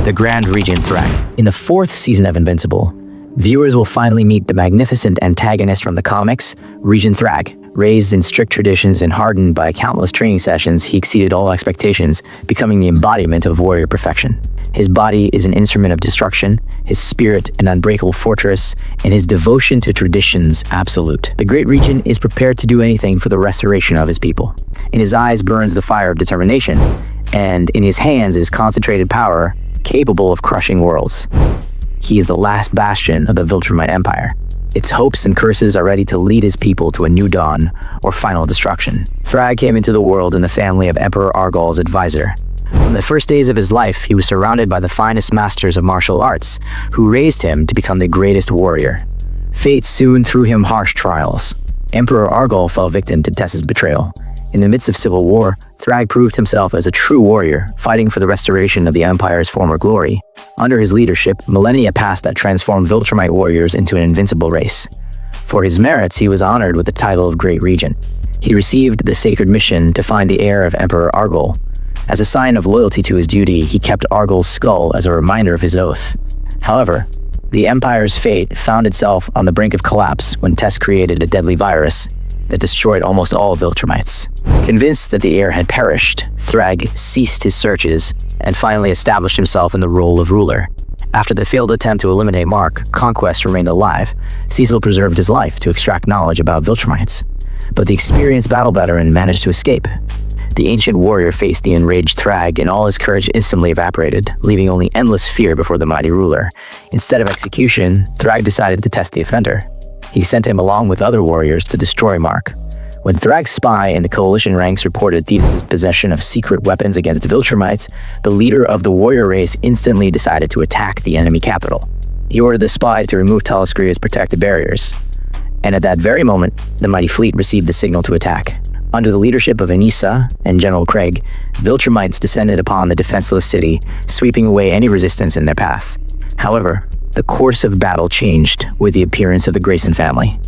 the Grand Regent Thragg. In the 4th season of Invincible, viewers will finally meet the magnificent antagonist from the comics, Regent Thragg. Raised in strict traditions and hardened by countless training sessions, he exceeded all expectations, becoming the embodiment of warrior perfection. His body is an instrument of destruction, his spirit an unbreakable fortress, and his devotion to traditions absolute. The Great Regent is prepared to do anything for the restoration of his people. In his eyes burns the fire of determination, and in his hands is concentrated power capable of crushing worlds. He is the last bastion of the Viltrumite Empire. Its hopes and curses are ready to lead his people to a new dawn or final destruction. Thragg came into the world in the family of Emperor Argol's advisor. From the first days of his life, he was surrounded by the finest masters of martial arts, who raised him to become the greatest warrior. Fate soon threw him harsh trials. Emperor Argol fell victim to Tess's betrayal. In the midst of civil war, Thragg proved himself as a true warrior, fighting for the restoration of the Empire's former glory. Under his leadership, millennia passed that transformed Viltrumite warriors into an invincible race. For his merits, he was honored with the title of Great Regent. He received the sacred mission to find the heir of Emperor Argol. As a sign of loyalty to his duty, he kept Argol's skull as a reminder of his oath. However, the Empire's fate found itself on the brink of collapse when Tess created a deadly virus that destroyed almost all Viltrumites. Convinced that the heir had perished, Thragg ceased his searches and finally established himself in the role of ruler. After the failed attempt to eliminate Mark, Conquest remained alive. Cecil preserved his life to extract knowledge about Viltrumites, but the experienced battle veteran managed to escape. The ancient warrior faced the enraged Thragg, and all his courage instantly evaporated, leaving only endless fear before the mighty ruler. Instead of execution, Thragg decided to test the offender. He sent him along with other warriors to destroy Mark. When Thragg's spy in the coalition ranks reported Thetis' possession of secret weapons against Viltrumites, the leader of the warrior race instantly decided to attack the enemy capital. He ordered the spy to remove Telescria's protective barriers. And at that very moment, the mighty fleet received the signal to attack. Under the leadership of Anissa and General Craig, Viltrumites descended upon the defenseless city, sweeping away any resistance in their path. However, the course of battle changed with the appearance of the Grayson family.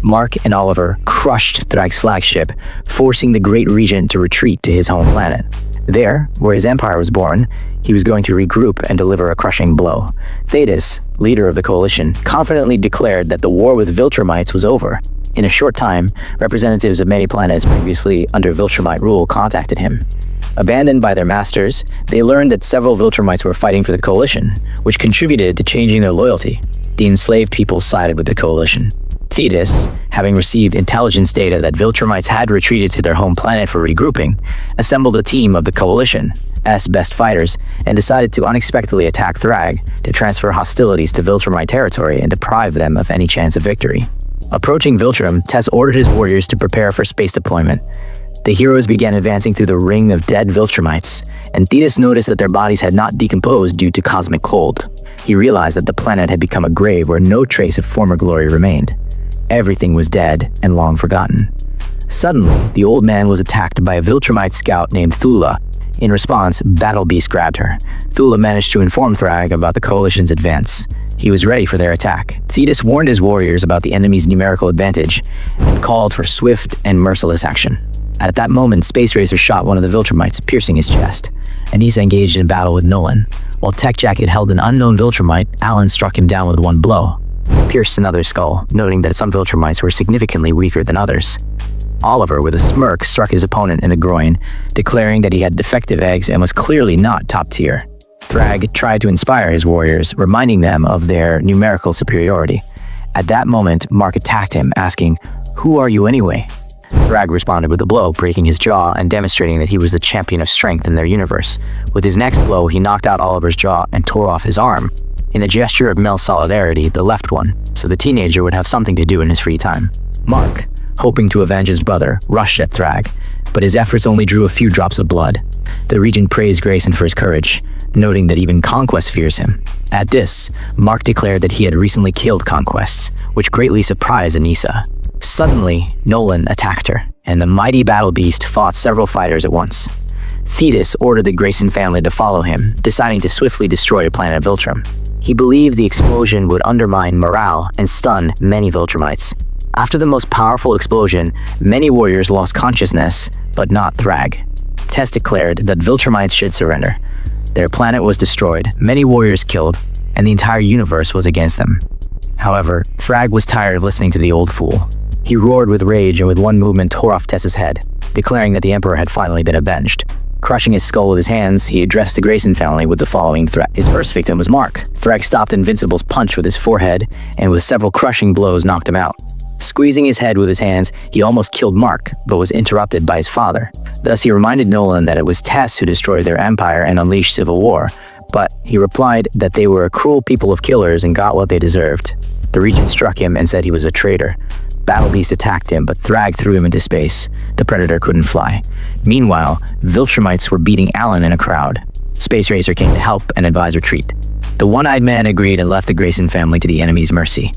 Mark and Oliver crushed Thragg's flagship, forcing the Great Regent to retreat to his home planet. There, where his empire was born, he was going to regroup and deliver a crushing blow. Thetis, leader of the coalition, confidently declared that the war with Viltrumites was over. In a short time, representatives of many planets previously under Viltrumite rule contacted him. Abandoned by their masters, they learned that several Viltrumites were fighting for the coalition, which contributed to changing their loyalty. The enslaved people sided with the coalition. Thetis, having received intelligence data that Viltrumites had retreated to their home planet for regrouping, assembled a team of the coalition's best fighters and decided to unexpectedly attack Thragg to transfer hostilities to Viltrumite territory and deprive them of any chance of victory. Approaching Viltrum, Tess ordered his warriors to prepare for space deployment. The heroes began advancing through the ring of dead Viltrumites, and Thetis noticed that their bodies had not decomposed due to cosmic cold. He realized that the planet had become a grave where no trace of former glory remained. Everything was dead and long forgotten. Suddenly, the old man was attacked by a Viltrumite scout named Thula. In response, Battle Beast grabbed her. Thula managed to inform Thragg about the coalition's advance. He was ready for their attack. Thetis warned his warriors about the enemy's numerical advantage and called for swift and merciless action. At that moment, Space Racer shot one of the Viltrumites, piercing his chest. Anissa engaged in battle with Nolan. While Tech Jacket held an unknown Viltrumite, Alan struck him down with one blow. He pierced another skull, noting that some Viltrumites were significantly weaker than others. Oliver, with a smirk, struck his opponent in the groin, declaring that he had defective eggs and was clearly not top tier. Thragg tried to inspire his warriors, reminding them of their numerical superiority. At that moment, Mark attacked him, asking, "Who are you anyway?" Thragg responded with a blow, breaking his jaw and demonstrating that he was the champion of strength in their universe. With his next blow, he knocked out Oliver's jaw and tore off his arm, in a gesture of male solidarity, the left one, so the teenager would have something to do in his free time. Mark, hoping to avenge his brother, rushed at Thragg, but his efforts only drew a few drops of blood. The Regent praised Grayson for his courage, noting that even Conquest fears him. At this, Mark declared that he had recently killed Conquest, which greatly surprised Anissa. Suddenly, Nolan attacked her, and the mighty Battle Beast fought several fighters at once. Thetis ordered the Grayson family to follow him, deciding to swiftly destroy planet Viltrum. He believed the explosion would undermine morale and stun many Viltrumites. After the most powerful explosion, many warriors lost consciousness, but not Thragg. Tess declared that Viltrumites should surrender. Their planet was destroyed, many warriors killed, and the entire universe was against them. However, Thragg was tired of listening to the old fool. He roared with rage and with one movement tore off Tess's head, declaring that the Emperor had finally been avenged. Crushing his skull with his hands, he addressed the Grayson family with the following threat. His first victim was Mark. Thragg stopped Invincible's punch with his forehead, and with several crushing blows knocked him out. Squeezing his head with his hands, he almost killed Mark, but was interrupted by his father. Thus, he reminded Nolan that it was Tess who destroyed their empire and unleashed civil war, but he replied that they were a cruel people of killers and got what they deserved. The Regent struck him and said he was a traitor. Battle Beast attacked him, but Thragg threw him into space. The Predator couldn't fly. Meanwhile, Viltrumites were beating Alan in a crowd. Space Racer came to help and advise retreat. The one-eyed man agreed and left the Grayson family to the enemy's mercy.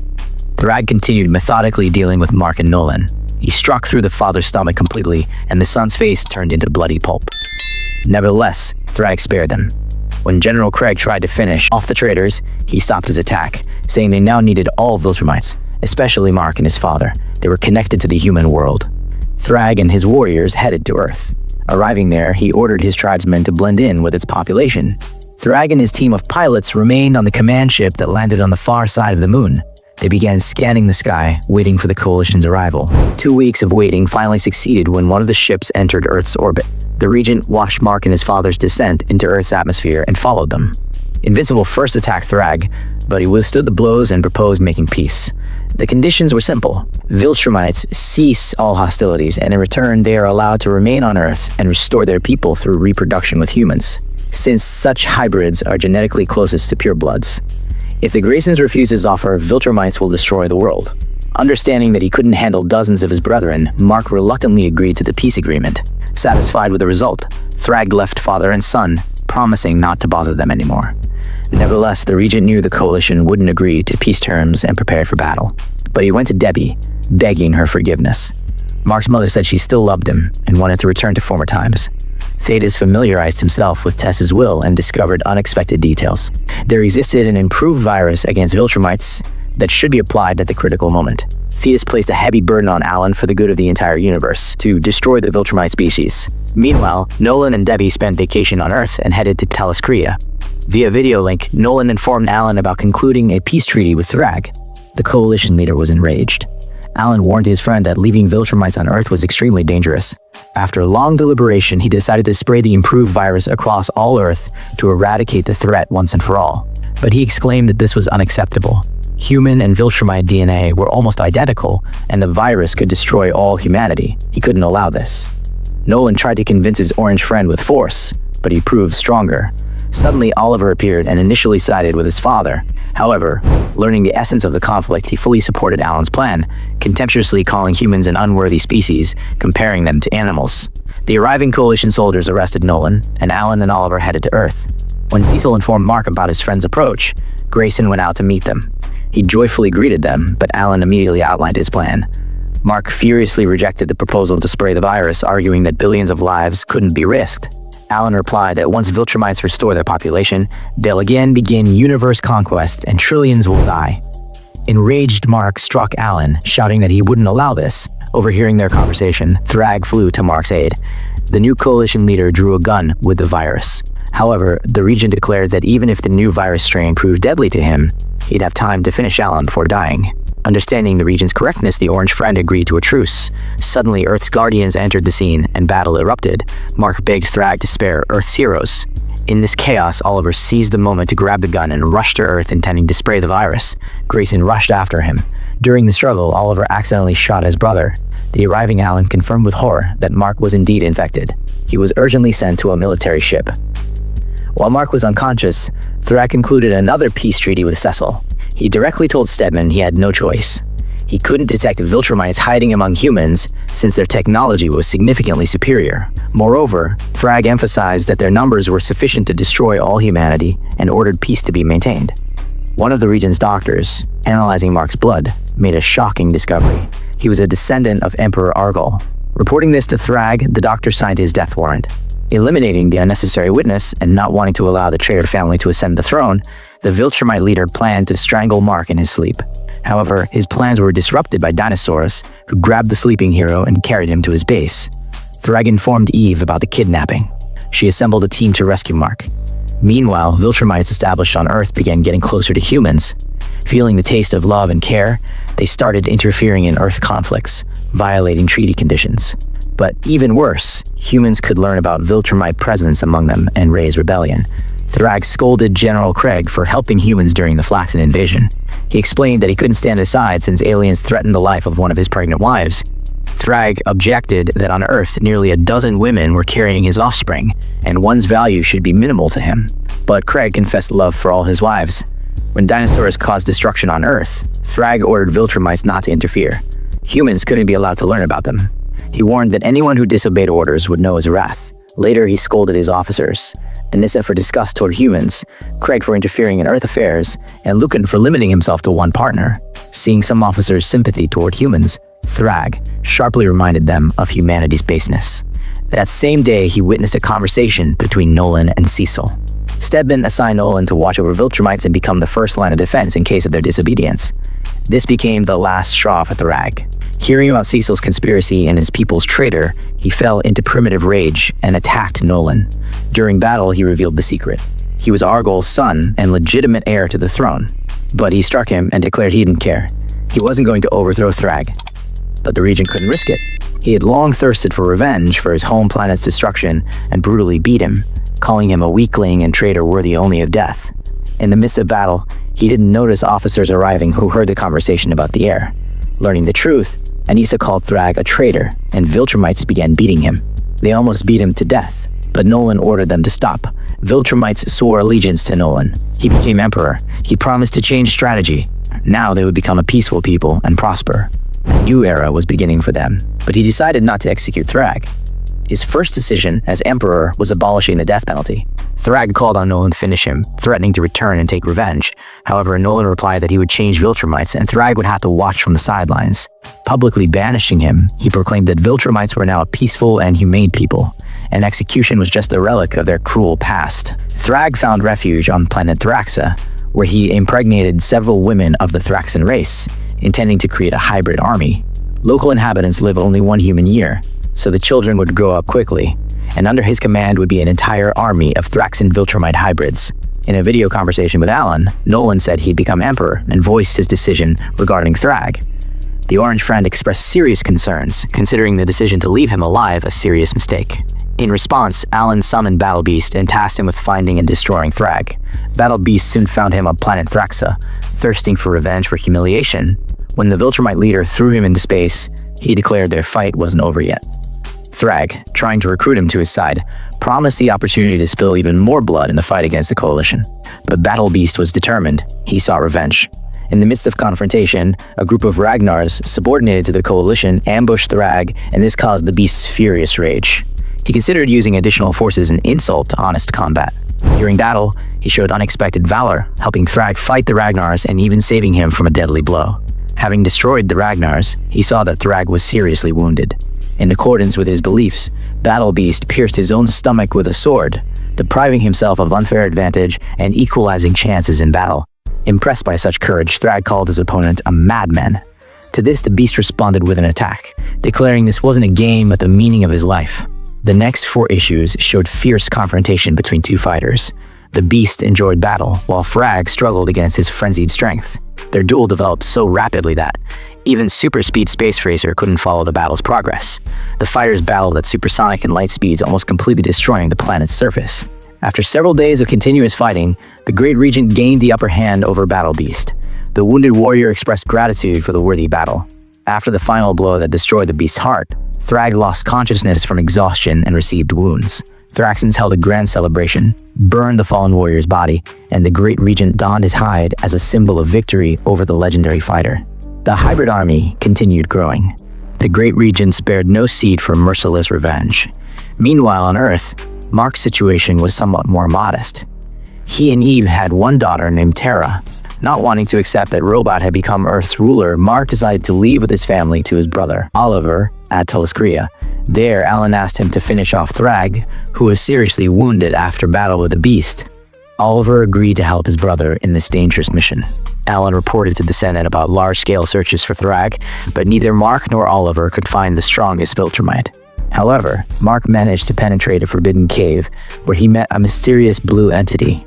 Thragg continued methodically dealing with Mark and Nolan. He struck through the father's stomach completely, and the son's face turned into bloody pulp. Nevertheless, Thragg spared them. When General Craig tried to finish off the traitors, he stopped his attack, saying they now needed all Viltrumites, especially Mark and his father. They were connected to the human world. Thragg and his warriors headed to Earth. Arriving there, he ordered his tribesmen to blend in with its population. Thragg and his team of pilots remained on the command ship that landed on the far side of the moon. They began scanning the sky, waiting for the Coalition's arrival. 2 weeks of waiting finally succeeded when one of the ships entered Earth's orbit. The Regent watched Mark and his father's descent into Earth's atmosphere and followed them. Invincible first attacked Thragg, but he withstood the blows and proposed making peace. The conditions were simple. Viltrumites cease all hostilities, and in return they are allowed to remain on Earth and restore their people through reproduction with humans, since such hybrids are genetically closest to purebloods. If the Graysons refuse his offer, Viltrumites will destroy the world. Understanding that he couldn't handle dozens of his brethren, Mark reluctantly agreed to the peace agreement. Satisfied with the result, Thragg left father and son, promising not to bother them anymore. Nevertheless, the Regent knew the Coalition wouldn't agree to peace terms and prepared for battle. But he went to Debbie, begging her forgiveness. Mark's mother said she still loved him and wanted to return to former times. Thetis familiarized himself with Tess's will and discovered unexpected details. There existed an improved virus against Viltrumites that should be applied at the critical moment. Thetis placed a heavy burden on Alan for the good of the entire universe, to destroy the Viltrumite species. Meanwhile, Nolan and Debbie spent vacation on Earth and headed to Taliscria. Via video link, Nolan informed Alan about concluding a peace treaty with Thragg. The Coalition leader was enraged. Alan warned his friend that leaving Viltrumites on Earth was extremely dangerous. After long deliberation, he decided to spray the improved virus across all Earth to eradicate the threat once and for all. But he exclaimed that this was unacceptable. Human and Viltrumite DNA were almost identical, and the virus could destroy all humanity. He couldn't allow this. Nolan tried to convince his orange friend with force, but he proved stronger. Suddenly, Oliver appeared and initially sided with his father. However, learning the essence of the conflict, he fully supported Alan's plan, contemptuously calling humans an unworthy species, comparing them to animals. The arriving Coalition soldiers arrested Nolan, and Alan and Oliver headed to Earth. When Cecil informed Mark about his friend's approach, Grayson went out to meet them. He joyfully greeted them, but Alan immediately outlined his plan. Mark furiously rejected the proposal to spray the virus, arguing that billions of lives couldn't be risked. Alan replied that once Viltrumites restore their population, they'll again begin universe conquest and trillions will die. Enraged, Mark struck Alan, shouting that he wouldn't allow this. Overhearing their conversation, Thragg flew to Mark's aid. The new Coalition leader drew a gun with the virus. However, the Regent declared that even if the new virus strain proved deadly to him, he'd have time to finish Alan before dying. Understanding the Regent's correctness, the Orange Friend agreed to a truce. Suddenly, Earth's guardians entered the scene, and battle erupted. Mark begged Thragg to spare Earth's heroes. In this chaos, Oliver seized the moment to grab the gun and rush to Earth, intending to spray the virus. Grayson rushed after him. During the struggle, Oliver accidentally shot his brother. The arriving Alan confirmed with horror that Mark was indeed infected. He was urgently sent to a military ship. While Mark was unconscious, Thragg concluded another peace treaty with Cecil. He directly told Stedman he had no choice. He couldn't detect Viltrumites hiding among humans since their technology was significantly superior. Moreover, Thragg emphasized that their numbers were sufficient to destroy all humanity and ordered peace to be maintained. One of the Regent's doctors, analyzing Mark's blood, made a shocking discovery. He was a descendant of Emperor Argol. Reporting this to Thragg, the doctor signed his death warrant. Eliminating the unnecessary witness and not wanting to allow the traitor family to ascend the throne, the Viltrumite leader planned to strangle Mark in his sleep. However, his plans were disrupted by dinosaurs, who grabbed the sleeping hero and carried him to his base. Thragg informed Eve about the kidnapping. She assembled a team to rescue Mark. Meanwhile, Viltrumites established on Earth began getting closer to humans. Feeling the taste of love and care, they started interfering in Earth conflicts, violating treaty conditions. But even worse, humans could learn about Viltrumite presence among them and raise rebellion. Thragg scolded General Craig for helping humans during the Flaxen invasion. He explained that he couldn't stand aside since aliens threatened the life of one of his pregnant wives. Thragg objected that on Earth, nearly a dozen women were carrying his offspring, and one's value should be minimal to him. But Craig confessed love for all his wives. When dinosaurs caused destruction on Earth, Thragg ordered Viltrumites not to interfere. Humans couldn't be allowed to learn about them. He warned that anyone who disobeyed orders would know his wrath. Later, he scolded his officers, Anissa for disgust toward humans, Craig for interfering in Earth affairs, and Lucan for limiting himself to one partner. Seeing some officers' sympathy toward humans, Thragg sharply reminded them of humanity's baseness. That same day, he witnessed a conversation between Nolan and Cecil. Stedman assigned Nolan to watch over Viltrumites and become the first line of defense in case of their disobedience. This became the last straw for Thragg. Hearing about Cecil's conspiracy and his people's traitor, he fell into primitive rage and attacked Nolan. During battle, he revealed the secret. He was Argol's son and legitimate heir to the throne. But he struck him and declared he didn't care. He wasn't going to overthrow Thragg. But the Regent couldn't risk it. He had long thirsted for revenge for his home planet's destruction and brutally beat him, calling him a weakling and traitor worthy only of death. In the midst of battle, he didn't notice officers arriving who heard the conversation about the heir. Learning the truth, Anissa called Thragg a traitor, and Viltrumites began beating him. They almost beat him to death, but Nolan ordered them to stop. Viltrumites swore allegiance to Nolan. He became emperor. He promised to change strategy. Now they would become a peaceful people and prosper. A new era was beginning for them, but he decided not to execute Thragg. His first decision as emperor was abolishing the death penalty. Thragg called on Nolan to finish him, threatening to return and take revenge. However, Nolan replied that he would change Viltrumites and Thragg would have to watch from the sidelines. Publicly banishing him, he proclaimed that Viltrumites were now a peaceful and humane people, and execution was just a relic of their cruel past. Thragg found refuge on planet Thraxa, where he impregnated several women of the Thraxan race, intending to create a hybrid army. Local inhabitants live only 1 human year, so the children would grow up quickly, and under his command would be an entire army of Thraxan Viltrumite hybrids. In a video conversation with Alan, Nolan said he'd become emperor and voiced his decision regarding Thragg. The Orange Friend expressed serious concerns, considering the decision to leave him alive a serious mistake. In response, Alan summoned Battle Beast and tasked him with finding and destroying Thragg. Battle Beast soon found him on planet Thraxa, thirsting for revenge for humiliation. When the Viltrumite leader threw him into space, he declared their fight wasn't over yet. Thragg, trying to recruit him to his side, promised the opportunity to spill even more blood in the fight against the Coalition. But Battle Beast was determined. He sought revenge. In the midst of confrontation, a group of Ragnars, subordinated to the Coalition, ambushed Thragg, and this caused the Beast's furious rage. He considered using additional forces an insult to honest combat. During battle, he showed unexpected valor, helping Thragg fight the Ragnars and even saving him from a deadly blow. Having destroyed the Ragnars, he saw that Thragg was seriously wounded. In accordance with his beliefs, Battle Beast pierced his own stomach with a sword, depriving himself of unfair advantage and equalizing chances in battle. Impressed by such courage, Thragg called his opponent a madman. To this, the Beast responded with an attack, declaring this wasn't a game but the meaning of his life. The next 4 issues showed fierce confrontation between 2 fighters. The Beast enjoyed battle, while Thragg struggled against his frenzied strength. Their duel developed so rapidly that even Super Speed Space Racer couldn't follow the battle's progress. The fighters battled at supersonic and light speeds, almost completely destroying the planet's surface. After several days of continuous fighting, the Great Regent gained the upper hand over Battle Beast. The wounded warrior expressed gratitude for the worthy battle. After the final blow that destroyed the Beast's heart, Thragg lost consciousness from exhaustion and received wounds. Thraxans held a grand celebration, burned the fallen warrior's body, and the Great Regent donned his hide as a symbol of victory over the legendary fighter. The hybrid army continued growing. The Great Regent spared no seed for merciless revenge. Meanwhile on Earth, Mark's situation was somewhat more modest. He and Eve had 1 daughter named Terra. Not wanting to accept that Robot had become Earth's ruler, Mark decided to leave with his family to his brother, Oliver, at Telescria. There, Alan asked him to finish off Thragg, who was seriously wounded after battle with the Beast. Oliver agreed to help his brother in this dangerous mission. Alan reported to the Senate about large-scale searches for Thragg, but neither Mark nor Oliver could find the strongest Viltrumite. However, Mark managed to penetrate a forbidden cave where he met a mysterious blue entity.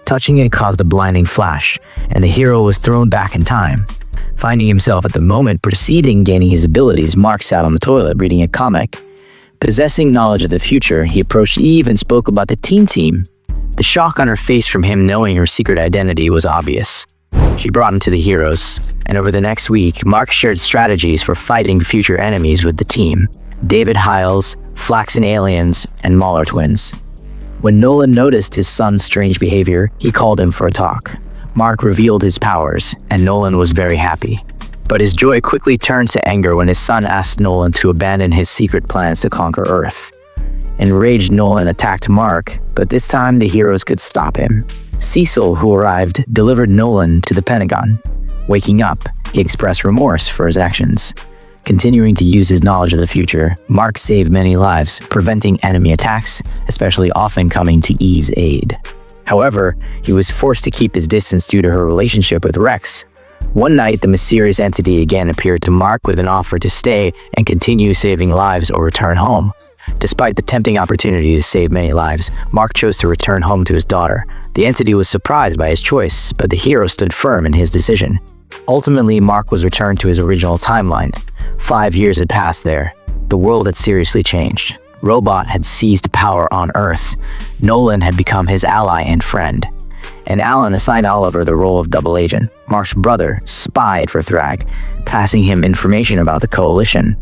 Touching it caused a blinding flash, and the hero was thrown back in time. Finding himself at the moment preceding gaining his abilities, Mark sat on the toilet reading a comic. Possessing knowledge of the future, he approached Eve and spoke about the teen team. The shock on her face from him knowing her secret identity was obvious. She brought him to the heroes, and over the next week, Mark shared strategies for fighting future enemies with the team: David Hiles, Flaxen Aliens, and Mauler Twins. When Nolan noticed his son's strange behavior, he called him for a talk. Mark revealed his powers, and Nolan was very happy. But his joy quickly turned to anger when his son asked Nolan to abandon his secret plans to conquer Earth. Enraged, Nolan attacked Mark, but this time the heroes could stop him. Cecil, who arrived, delivered Nolan to the Pentagon. Waking up, he expressed remorse for his actions. Continuing to use his knowledge of the future, Mark saved many lives, preventing enemy attacks, especially often coming to Eve's aid. However, he was forced to keep his distance due to her relationship with Rex. One night, the mysterious entity again appeared to Mark with an offer to stay and continue saving lives or return home. Despite the tempting opportunity to save many lives, Mark chose to return home to his daughter. The entity was surprised by his choice, but the hero stood firm in his decision. Ultimately, Mark was returned to his original timeline. 5 years had passed there. The world had seriously changed. Robot had seized power on Earth. Nolan had become his ally and friend. And Alan assigned Oliver the role of double agent. Mark's brother spied for Thragg, passing him information about the Coalition.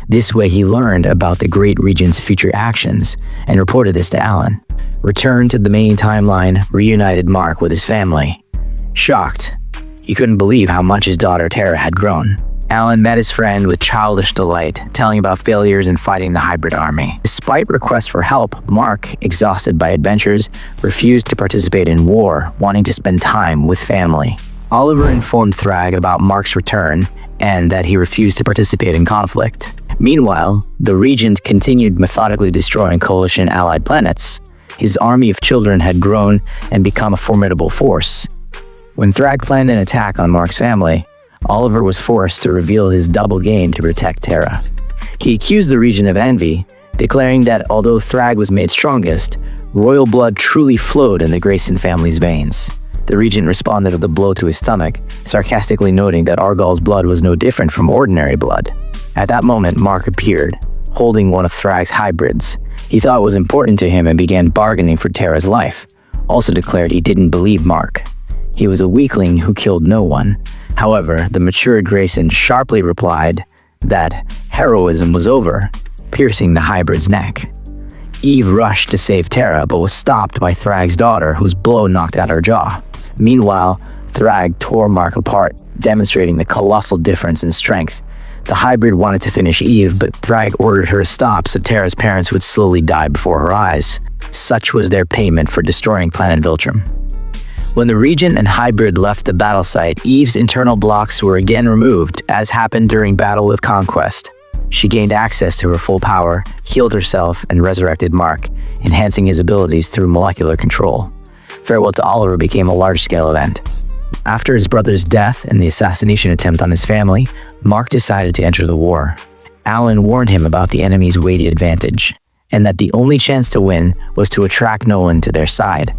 This way he learned about the Great Regent's future actions and reported this to Alan. Returned to the main timeline, reunited Mark with his family. Shocked, he couldn't believe how much his daughter Tara had grown. Alan met his friend with childish delight, telling about failures in fighting the hybrid army. Despite requests for help, Mark, exhausted by adventures, refused to participate in war, wanting to spend time with family. Oliver informed Thragg about Mark's return and that he refused to participate in conflict. Meanwhile, the Regent continued methodically destroying Coalition allied planets. His army of children had grown and become a formidable force. When Thragg planned an attack on Mark's family, Oliver was forced to reveal his double game to protect Tara. He accused the Regent of envy, declaring that although Thragg was made strongest, royal blood truly flowed in the Grayson family's veins. The Regent responded with a blow to his stomach, sarcastically noting that Argyll's blood was no different from ordinary blood. At that moment, Mark appeared, holding one of Thragg's hybrids. He thought it was important to him and began bargaining for Tara's life, also declared he didn't believe Mark. He was a weakling who killed no one. However, the matured Grayson sharply replied that heroism was over, piercing the hybrid's neck. Eve rushed to save Tara, but was stopped by Thragg's daughter, whose blow knocked out her jaw. Meanwhile, Thragg tore Mark apart, demonstrating the colossal difference in strength. The hybrid wanted to finish Eve, but Thragg ordered her to stop so Tara's parents would slowly die before her eyes. Such was their payment for destroying planet Viltrum. When the Regent and hybrid left the battle site, Eve's internal blocks were again removed, as happened during Battle with Conquest. She gained access to her full power, healed herself, and resurrected Mark, enhancing his abilities through molecular control. Farewell to Oliver became a large-scale event. After his brother's death and the assassination attempt on his family, Mark decided to enter the war. Alan warned him about the enemy's weighty advantage, and that the only chance to win was to attract Nolan to their side.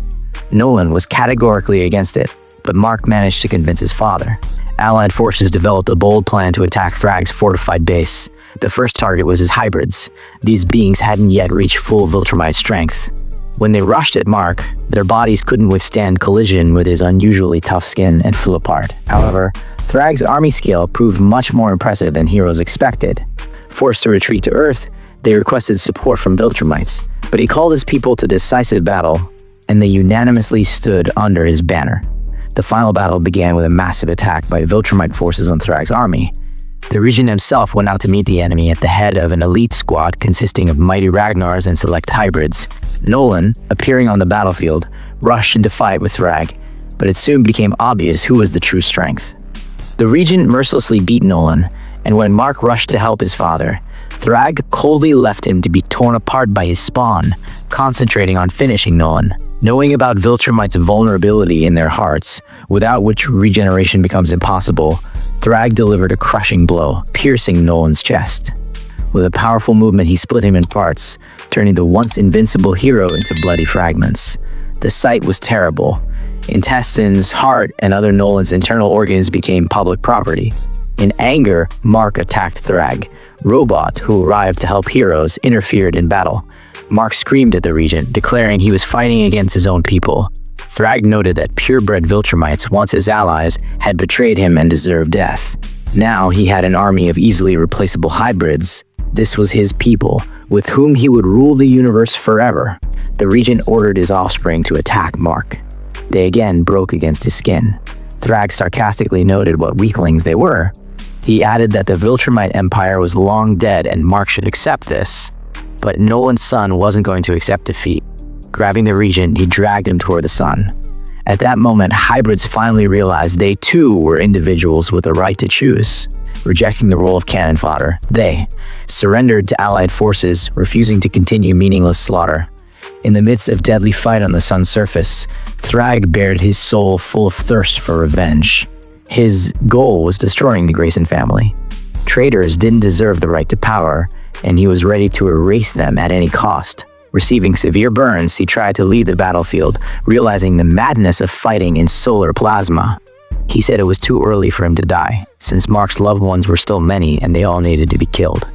Nolan was categorically against it, but Mark managed to convince his father. Allied forces developed a bold plan to attack Thragg's fortified base. The first target was his hybrids. These beings hadn't yet reached full Viltrumite strength. When they rushed at Mark, their bodies couldn't withstand collision with his unusually tough skin and flew apart. However, Thragg's army scale proved much more impressive than heroes expected. Forced to retreat to Earth, they requested support from Viltrumites, but he called his people to decisive battle, and they unanimously stood under his banner. The final battle began with a massive attack by Viltrumite forces on Thragg's army. The Regent himself went out to meet the enemy at the head of an elite squad consisting of mighty Ragnars and select hybrids. Nolan, appearing on the battlefield, rushed into fight with Thragg, but it soon became obvious who was the true strength. The Regent mercilessly beat Nolan, and when Mark rushed to help his father, Thragg coldly left him to be torn apart by his spawn, concentrating on finishing Nolan. Knowing about Viltrumite's vulnerability in their hearts, without which regeneration becomes impossible, Thragg delivered a crushing blow, piercing Nolan's chest. With a powerful movement, he split him in parts, turning the once invincible hero into bloody fragments. The sight was terrible. Intestines, heart, and other Nolan's internal organs became public property. In anger, Mark attacked Thragg. Robot, who arrived to help heroes, interfered in battle. Mark screamed at the Regent, declaring he was fighting against his own people. Thragg noted that purebred Viltrumites, once his allies, had betrayed him and deserved death. Now he had an army of easily replaceable hybrids. This was his people, with whom he would rule the universe forever. The Regent ordered his offspring to attack Mark. They again broke against his skin. Thragg sarcastically noted what weaklings they were. He added that the Viltrumite Empire was long dead and Mark should accept this. But Nolan's son wasn't going to accept defeat. Grabbing the Regent, he dragged him toward the sun. At that moment, hybrids finally realized they too were individuals with the right to choose. Rejecting the role of cannon fodder, they surrendered to Allied forces, refusing to continue meaningless slaughter. In the midst of deadly fight on the sun's surface, Thragg bared his soul full of thirst for revenge. His goal was destroying the Grayson family. Traitors didn't deserve the right to power, and he was ready to erase them at any cost. Receiving severe burns, he tried to leave the battlefield, realizing the madness of fighting in solar plasma. He said it was too early for him to die, since Mark's loved ones were still many and they all needed to be killed.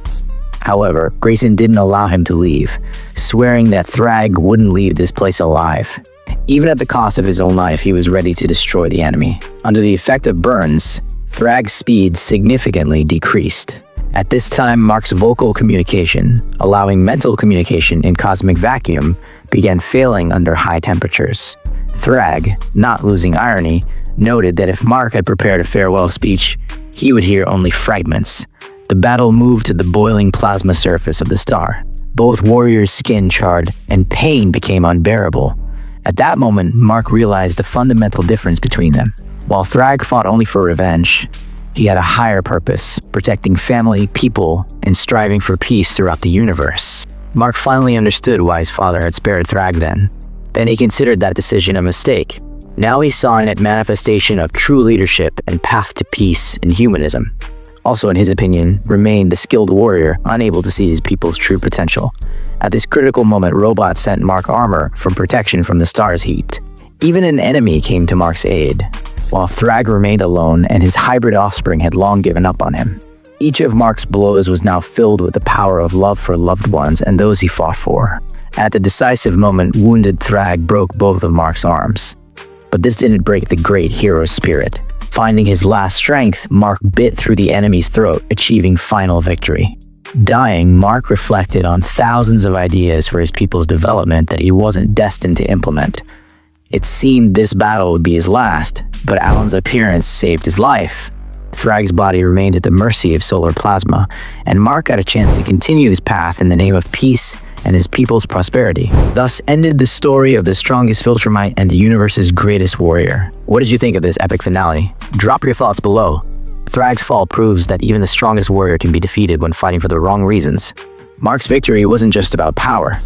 However, Grayson didn't allow him to leave, swearing that Thragg wouldn't leave this place alive. Even at the cost of his own life, he was ready to destroy the enemy. Under the effect of burns, Thragg's speed significantly decreased. At this time, Mark's vocal communication, allowing mental communication in cosmic vacuum, began failing under high temperatures. Thragg, not losing irony, noted that if Mark had prepared a farewell speech, he would hear only fragments. The battle moved to the boiling plasma surface of the star. Both warriors' skin charred, and pain became unbearable. At that moment, Mark realized the fundamental difference between them. While Thragg fought only for revenge, he had a higher purpose, protecting family, people, and striving for peace throughout the universe. Mark finally understood why his father had spared Thragg then. Then he considered that decision a mistake. Now he saw in it manifestation of true leadership and path to peace and humanism. Also, in his opinion, remained a skilled warrior, unable to see his people's true potential. At this critical moment, Robot sent Mark armor for protection from the star's heat. Even an enemy came to Mark's aid, while Thragg remained alone and his hybrid offspring had long given up on him. Each of Mark's blows was now filled with the power of love for loved ones and those he fought for. At the decisive moment, wounded Thragg broke both of Mark's arms. But this didn't break the great hero's spirit. Finding his last strength, Mark bit through the enemy's throat, achieving final victory. Dying, Mark reflected on thousands of ideas for his people's development that he wasn't destined to implement. It seemed this battle would be his last, but Alan's appearance saved his life. Thragg's body remained at the mercy of solar plasma, and Mark got a chance to continue his path in the name of peace and his people's prosperity. Thus ended the story of the strongest Viltrumite and the universe's greatest warrior. What did you think of this epic finale? Drop your thoughts below. Thragg's fall proves that even the strongest warrior can be defeated when fighting for the wrong reasons. Mark's victory wasn't just about power,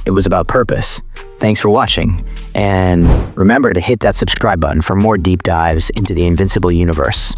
it was about purpose. Thanks for watching, and remember to hit that subscribe button for more deep dives into the Invincible universe.